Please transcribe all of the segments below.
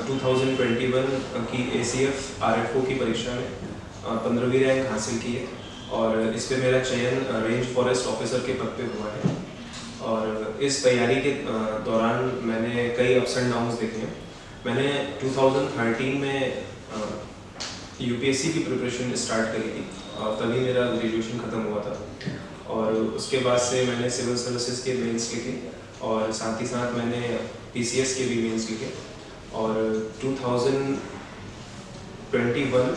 2021 की ACF RFO की परीक्षा में 15वीं रैंक हासिल की है और इस पे मेरा चयन रेंज फॉरेस्ट ऑफिसर के पद पे हुआ है। और इस तैयारी के दौरान मैंने कई अप्स एंड डाउन्स देखे हैं। मैंने 2013 में UPSC की प्रिपरेशन स्टार्ट करी थी और तभी मेरा ग्रेजुएशन ख़त्म हुआ था। और उसके बाद से मैंने सिविल सर्विसेज के मेंस लिखे और साथ ही साथ मैंने PCS के भी मेंस लिखे। और 2021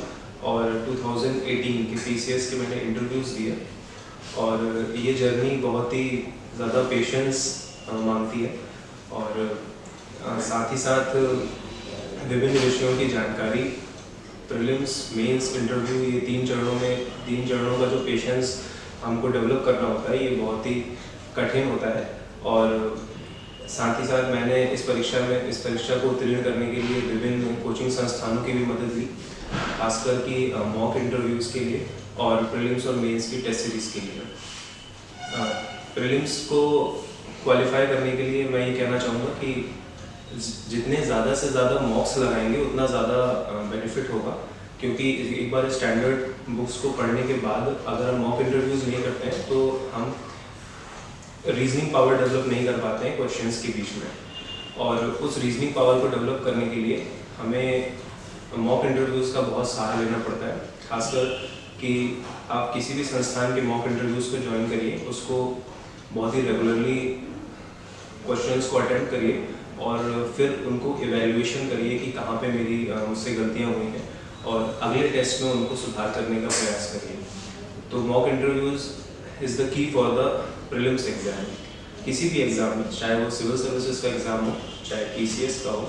और 2018 के PCS के मैंने इंटरव्यूज़ दिए और ये जर्नी बहुत ही ज़्यादा पेशेंस मांगती है और साथ ही साथ विभिन्न विषयों की जानकारी, प्रीलिम्स, मेंस, इंटरव्यू, ये तीन चरणों का जो पेशेंस हमको डेवलप करना होता है, ये बहुत ही कठिन होता है। और साथ ही साथ मैंने इस परीक्षा को उत्तीर्ण करने के लिए विभिन्न कोचिंग संस्थानों की भी मदद ली, खासकर कि मॉक इंटरव्यूज़ के लिए और प्रीलिम्स और मेंस की टेस्ट सीरीज़ के लिए। प्रीलिम्स को क्वालिफाई करने के लिए मैं ये कहना चाहूँगा कि जितने ज़्यादा से ज़्यादा मॉक्स लगाएंगे उतना ज़्यादा बेनिफिट होगा, क्योंकि एक बार स्टैंडर्ड बुक्स को पढ़ने के बाद अगर हम मॉक इंटरव्यूज़ नहीं करते हैं तो हम रीजनिंग पावर डेवलप नहीं कर पाते हैं क्वेश्चंस के बीच में। और उस रीजनिंग पावर को डेवलप करने के लिए हमें मॉक इंटरव्यूज़ का बहुत सहारा लेना पड़ता है। खासकर कि आप किसी भी संस्थान के मॉक इंटरव्यूज़ को ज्वाइन करिए, उसको बहुत ही रेगुलरली क्वेश्चंस को अटेम्प्ट करिए और फिर उनको इवैल्यूएशन करिए कि कहाँ पे मेरी मुझसे गलतियाँ हुई हैं और अगले टेस्ट में उनको सुधार करने का प्रयास करिए। तो mock interviews is the key for the prelims exam. किसी भी एग्ज़ाम में, चाहे वो सिविल सर्विसेज का एग्ज़ाम हो, चाहे PCS का हो,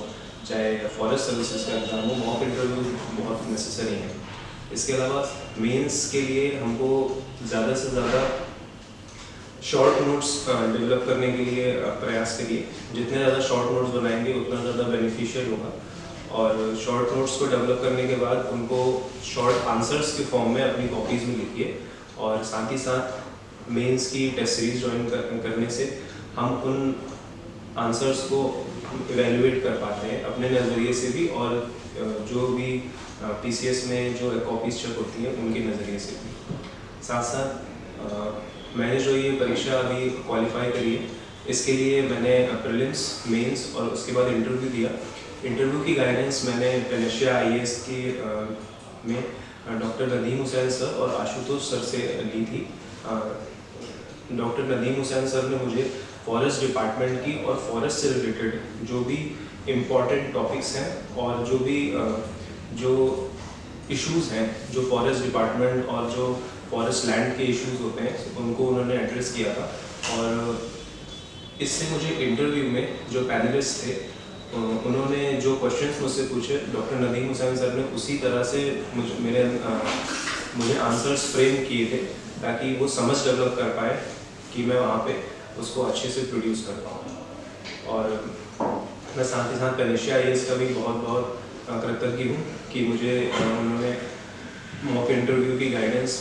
चाहे फॉरेस्ट सर्विसेज का एग्ज़ाम हो, मॉक इंटरव्यू बहुत नेसेसरी है। इसके अलावा मेंस के लिए हमको ज़्यादा से ज़्यादा शॉर्ट नोट्स डेवलप करने के लिए प्रयास करिए। जितने ज़्यादा शॉर्ट नोट्स बनाएंगे उतना ज़्यादा बेनिफिशियल होगा। और शॉर्ट नोट्स को डेवलप करने के बाद उनको शॉर्ट आंसर्स के फॉर्म में अपनी कॉपीज़ में लिखिए। और साथ ही साथ मेंस की टेस्ट सीरीज ज्वाइन करने से हम उन आंसर्स को इवेल्युएट कर पाते हैं अपने नज़रिए से भी और जो भी PCS में जो कॉपीज चेक होती हैं उनके नज़रिए से भी। साथ साथ मैंने जो ये परीक्षा अभी क्वालिफाई करी है, इसके लिए मैंने प्रीलिम्स, मेंस और उसके बाद इंटरव्यू दिया। इंटरव्यू की गाइडेंस मैंने पेनेशिया IAS की में डॉक्टर नदीम हुसैन सर और आशुतोष सर से ली थी। डॉक्टर नदीम हुसैन सर ने मुझे फॉरेस्ट डिपार्टमेंट की और फॉरेस्ट से रिलेटेड जो भी इम्पॉर्टेंट टॉपिक्स हैं और जो इश्यूज़ हैं जो फॉरेस्ट डिपार्टमेंट और जो फॉरेस्ट लैंड के इश्यूज़ होते हैं उनको उन्होंने एड्रेस किया था। और इससे मुझे इंटरव्यू में जो पैनलिस्ट थे उन्होंने जो क्वेश्चंस मुझसे पूछे, डॉक्टर नदीम हुसैन सर ने उसी तरह से मुझे आंसर्स फ्रेम किए थे ताकि वो समझ डेवलप कर पाए कि मैं वहाँ पे उसको अच्छे से प्रोड्यूस कर पाऊँ। और मैं साथ ही साथ पेनेशिया IAS का भी बहुत कृतज्ञ हूँ कि मुझे उन्होंने मॉक इंटरव्यू की गाइडेंस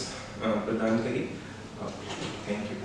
प्रदान करी। Thank you.